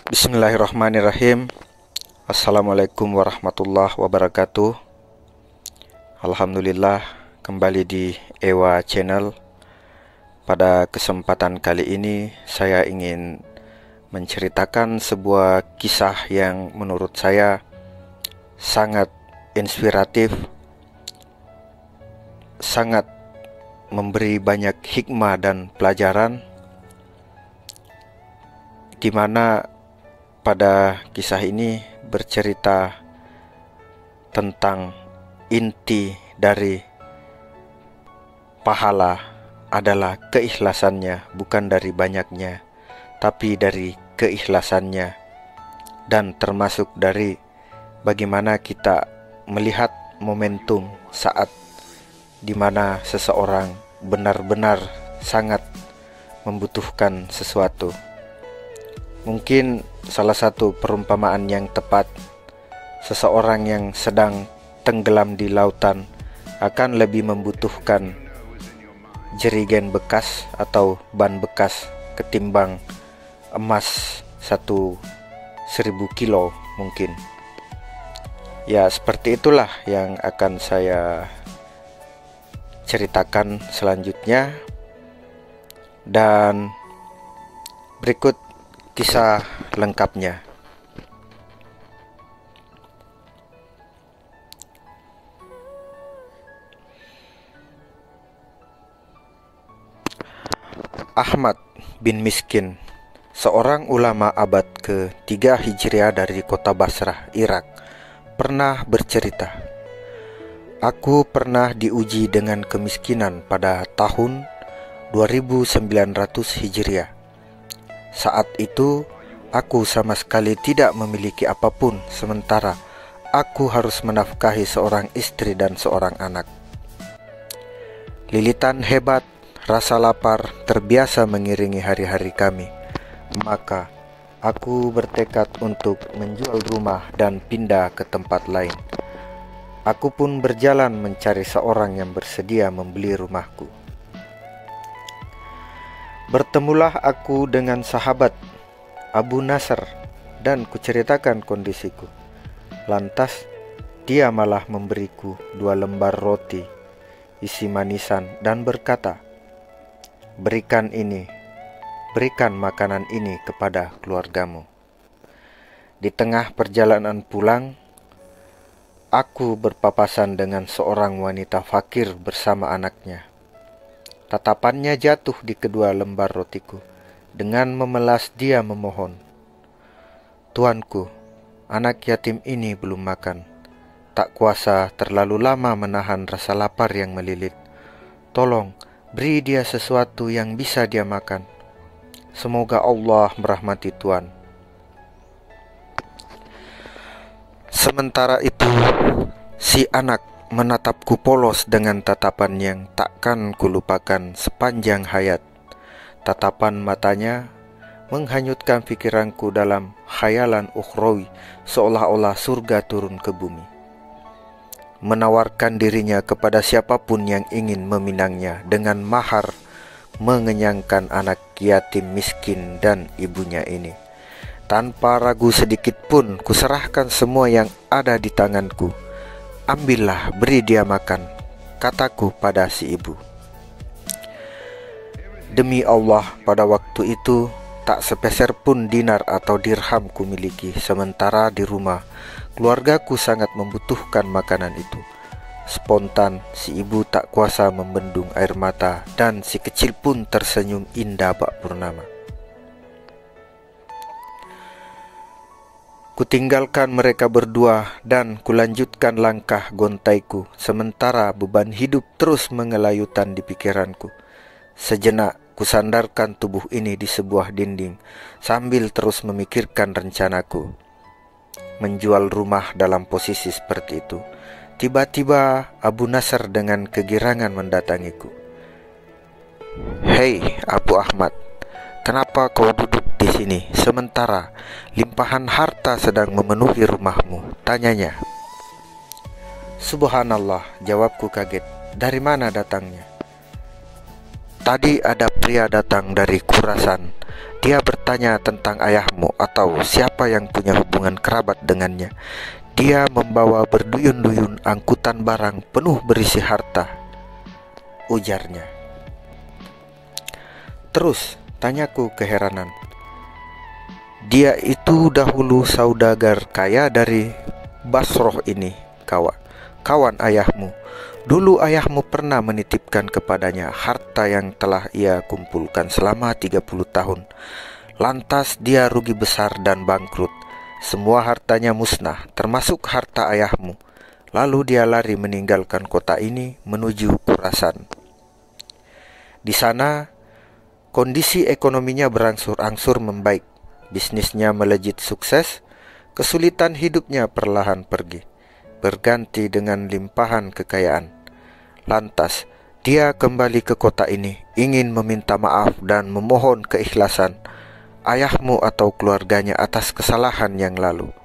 Bismillahirrahmanirrahim. Assalamualaikum warahmatullahi wabarakatuh. Alhamdulillah, kembali di Ewa Channel. Pada kesempatan kali ini saya ingin menceritakan sebuah kisah yang menurut saya sangat inspiratif, sangat memberi banyak hikmah dan pelajaran, di mana pada kisah ini bercerita tentang inti dari pahala adalah keikhlasannya, bukan dari banyaknya, tapi dari keikhlasannya, dan termasuk dari bagaimana kita melihat momentum saat dimana seseorang benar-benar sangat membutuhkan sesuatu. Mungkin salah satu perumpamaan yang tepat, seseorang yang sedang tenggelam di lautan akan lebih membutuhkan jerigen bekas atau ban bekas ketimbang emas 1.000 kilo mungkin. Ya, seperti itulah yang akan saya ceritakan selanjutnya. Dan berikut kisah lengkapnya. Ahmad bin Miskin, seorang ulama abad ke-3 Hijriah dari kota Basrah, Irak, pernah bercerita, "Aku pernah diuji dengan kemiskinan pada tahun 2900 Hijriah. Saat itu, aku sama sekali tidak memiliki apapun, sementara aku harus menafkahi seorang istri dan seorang anak. Lilitan hebat, rasa lapar terbiasa mengiringi hari-hari kami. Maka, aku bertekad untuk menjual rumah dan pindah ke tempat lain. Aku pun berjalan mencari seorang yang bersedia membeli rumahku. Bertemulah aku dengan sahabat Abu Nasr dan kuceritakan kondisiku. Lantas dia malah memberiku 2 lembar roti isi manisan dan berkata, 'Berikan makanan ini kepada keluargamu.' Di tengah perjalanan pulang, aku berpapasan dengan seorang wanita fakir bersama anaknya. Tatapannya jatuh di kedua lembar rotiku. Dengan memelas dia memohon, 'Tuanku, anak yatim ini belum makan. Tak kuasa terlalu lama menahan rasa lapar yang melilit. Tolong beri dia sesuatu yang bisa dia makan. Semoga Allah merahmati Tuan.' Sementara itu, si anak menatapku polos dengan tatapan yang takkan kulupakan sepanjang hayat. Tatapan matanya menghanyutkan pikiranku dalam khayalan ukhrawi, seolah-olah surga turun ke bumi. Menawarkan dirinya kepada siapapun yang ingin meminangnya dengan mahar mengenyangkan anak yatim miskin dan ibunya ini. Tanpa ragu sedikit pun kuserahkan semua yang ada di tanganku. 'Ambillah, beri dia makan,' kataku pada si ibu. Demi Allah, pada waktu itu tak sepeser pun dinar atau dirham ku miliki, sementara di rumah keluargaku sangat membutuhkan makanan itu. Spontan si ibu tak kuasa membendung air mata dan si kecil pun tersenyum indah bak purnama. Kutinggalkan mereka berdua dan kulanjutkan langkah gontaiku, sementara beban hidup terus mengelayutan di pikiranku. Sejenak kusandarkan tubuh ini di sebuah dinding sambil terus memikirkan rencanaku menjual rumah dalam posisi seperti itu. Tiba-tiba Abu Nasr dengan kegirangan mendatangiku. 'Hei Abu Ahmad, kenapa kau duduk di sini sementara limpahan harta sedang memenuhi rumahmu?' tanyanya. 'Subhanallah,' jawabku kaget. 'Dari mana datangnya?' 'Tadi ada pria datang dari Khurasan. Dia bertanya tentang ayahmu atau siapa yang punya hubungan kerabat dengannya. Dia membawa berduyun-duyun angkutan barang penuh berisi harta, ujarnya. Terus, tanyaku keheranan. Dia itu dahulu saudagar kaya dari Basroh ini, kawan ayahmu. Dulu ayahmu pernah menitipkan kepadanya harta yang telah ia kumpulkan selama 30 tahun. Lantas dia rugi besar dan bangkrut. Semua hartanya musnah, termasuk harta ayahmu. Lalu dia lari meninggalkan kota ini menuju Khurasan. Di sana, kondisi ekonominya berangsur-angsur membaik. Bisnisnya melejit sukses. Kesulitan hidupnya perlahan pergi, berganti dengan limpahan kekayaan. Lantas, dia kembali ke kota ini, ingin meminta maaf dan memohon keikhlasan ayahmu atau keluarganya atas kesalahan yang lalu.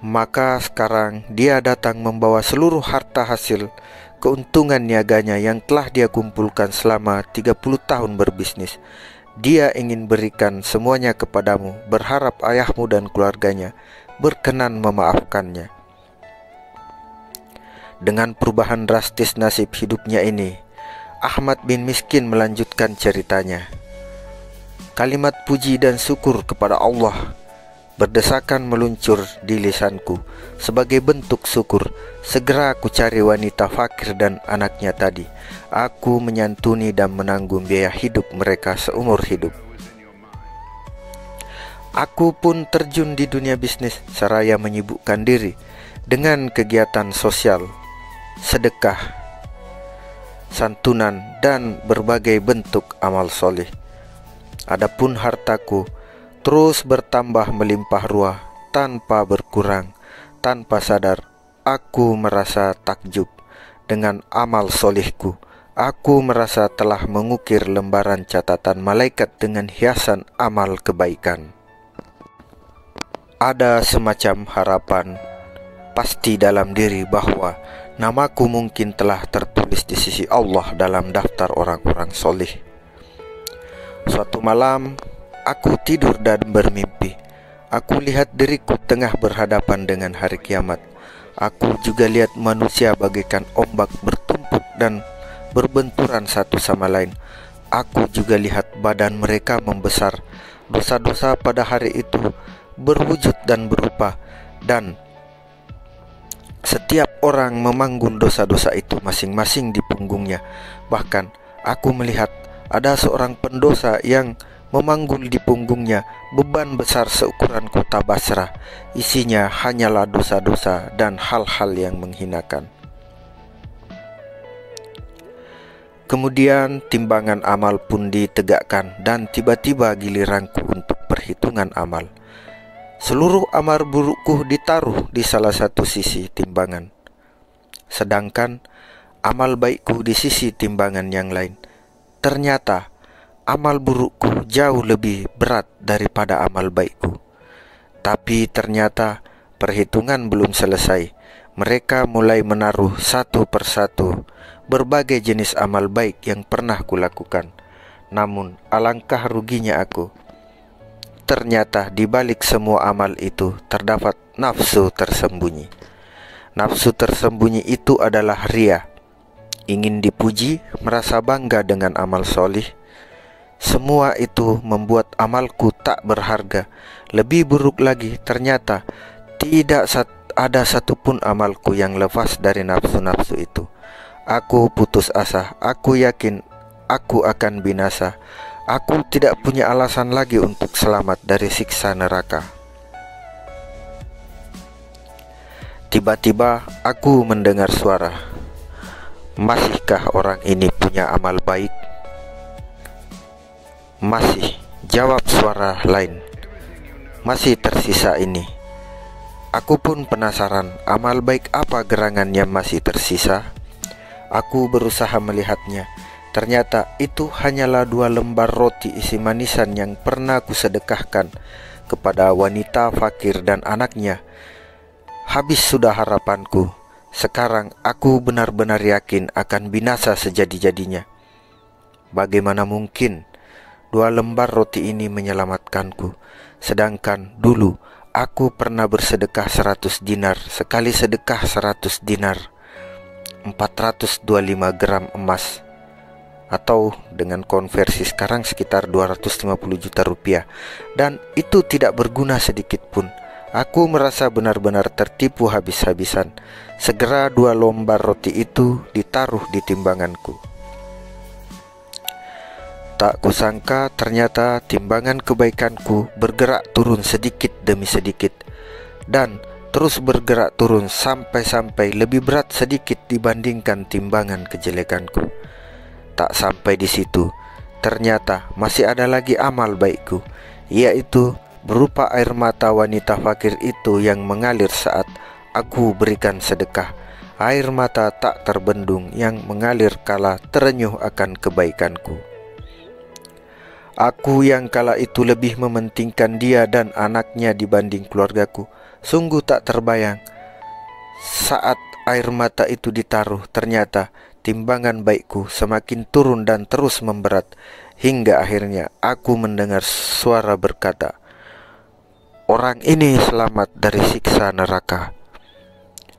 Maka sekarang dia datang membawa seluruh harta hasil keuntungan niaganya yang telah dia kumpulkan selama 30 tahun berbisnis. Dia ingin berikan semuanya kepadamu, berharap ayahmu dan keluarganya berkenan memaafkannya. Dengan perubahan drastis nasib hidupnya ini, Ahmad bin Miskin melanjutkan ceritanya. Kalimat puji dan syukur kepada Allah berdesakan meluncur di lisanku. Sebagai bentuk syukur, segera aku cari wanita fakir dan anaknya tadi. Aku menyantuni dan menanggung biaya hidup mereka seumur hidup. Aku pun terjun di dunia bisnis seraya menyibukkan diri dengan kegiatan sosial, sedekah, santunan, dan berbagai bentuk amal soleh. Adapun hartaku terus bertambah melimpah ruah tanpa berkurang. Tanpa sadar, aku merasa takjub dengan amal solehku. Aku merasa telah mengukir lembaran catatan malaikat dengan hiasan amal kebaikan. Ada semacam harapan pasti dalam diri bahwa namaku mungkin telah tertulis di sisi Allah dalam daftar orang-orang soleh. Suatu malam, aku tidur dan bermimpi. Aku lihat diriku tengah berhadapan dengan hari kiamat. Aku juga lihat manusia bagaikan ombak bertumpuk dan berbenturan satu sama lain. Aku juga lihat badan mereka membesar. Dosa-dosa pada hari itu berwujud dan berupa, dan setiap orang memanggul dosa-dosa itu masing-masing di punggungnya. Bahkan aku melihat ada seorang pendosa yang memanggul di punggungnya beban besar seukuran kota Basrah. Isinya hanyalah dosa-dosa dan hal-hal yang menghinakan. Kemudian timbangan amal pun ditegakkan dan tiba-tiba giliranku untuk perhitungan amal. Seluruh amal burukku ditaruh di salah satu sisi timbangan, sedangkan amal baikku di sisi timbangan yang lain. Ternyata amal burukku jauh lebih berat daripada amal baikku. Tapi ternyata perhitungan belum selesai. Mereka mulai menaruh satu persatu berbagai jenis amal baik yang pernah kulakukan. Namun alangkah ruginya aku. Ternyata di balik semua amal itu terdapat nafsu tersembunyi. Nafsu tersembunyi itu adalah riya. Ingin dipuji, merasa bangga dengan amal solih. Semua itu membuat amalku tak berharga. Lebih buruk lagi, ternyata tidak ada satupun amalku yang lepas dari nafsu-nafsu itu. Aku putus asa. Aku yakin aku akan binasa. Aku tidak punya alasan lagi untuk selamat dari siksa neraka. Tiba-tiba aku mendengar suara. Masihkah orang ini punya amal baik? Masih, jawab suara lain. Masih tersisa ini. Aku pun penasaran, amal baik apa gerangan yang masih tersisa? Aku berusaha melihatnya. Ternyata itu hanyalah 2 lembar roti isi manisan yang pernah kusedekahkan kepada wanita fakir dan anaknya. Habis sudah harapanku. Sekarang aku benar-benar yakin akan binasa sejadi-jadinya. Bagaimana mungkin 2 lembar roti ini menyelamatkanku, sedangkan dulu aku pernah bersedekah 100 dinar. Sekali sedekah 100 dinar 425 gram emas, atau dengan konversi sekarang sekitar 250 juta rupiah. Dan itu tidak berguna sedikit pun. Aku merasa benar-benar tertipu habis-habisan. Segera 2 lembar roti itu ditaruh di timbanganku. Tak kusangka ternyata timbangan kebaikanku bergerak turun sedikit demi sedikit, dan terus bergerak turun sampai lebih berat sedikit dibandingkan timbangan kejelekanku. Tak sampai di situ, ternyata masih ada lagi amal baikku, yaitu berupa air mata wanita fakir itu yang mengalir saat aku berikan sedekah. Air mata tak terbendung yang mengalir kala terenyuh akan kebaikanku. Aku yang kala itu lebih mementingkan dia dan anaknya dibanding keluargaku, sungguh tak terbayang. Saat air mata itu ditaruh, ternyata timbangan baikku semakin turun dan terus memberat, hingga akhirnya aku mendengar suara berkata, "Orang ini selamat dari siksa neraka."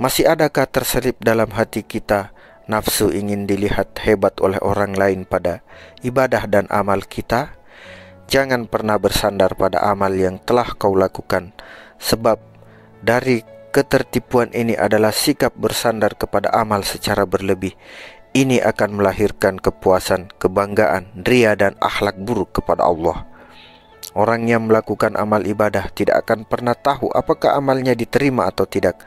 Masih adakah terselip dalam hati kita nafsu ingin dilihat hebat oleh orang lain pada ibadah dan amal kita? Jangan pernah bersandar pada amal yang telah kau lakukan, sebab dari ketertipuan ini adalah sikap bersandar kepada amal secara berlebih. Ini akan melahirkan kepuasan, kebanggaan, ria dan akhlak buruk kepada Allah. Orang yang melakukan amal ibadah tidak akan pernah tahu apakah amalnya diterima atau tidak.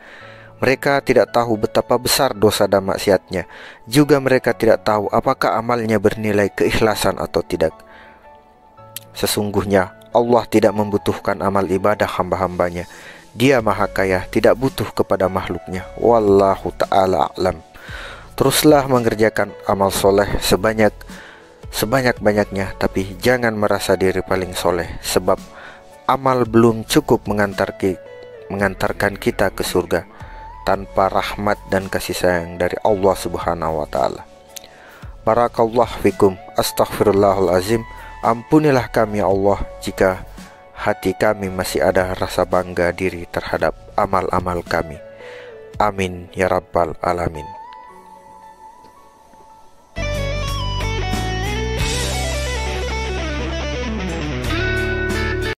Mereka tidak tahu betapa besar dosa dan maksiatnya. Juga mereka tidak tahu apakah amalnya bernilai keikhlasan atau tidak. Sesungguhnya Allah tidak membutuhkan amal ibadah hamba-hambanya. Dia maha kaya, tidak butuh kepada makhluknya. Wallahu ta'ala a'lam. Teruslah mengerjakan amal soleh sebanyak-banyaknya, tapi jangan merasa diri paling soleh, sebab amal belum cukup mengantarkan kita ke surga tanpa rahmat dan kasih sayang dari Allah Subhanahu wa ta'ala. Barakallahu fikum. Astaghfirullahalazim. Ampunilah kami ya Allah jika hati kami masih ada rasa bangga diri terhadap amal-amal kami. Amin ya rabbal alamin.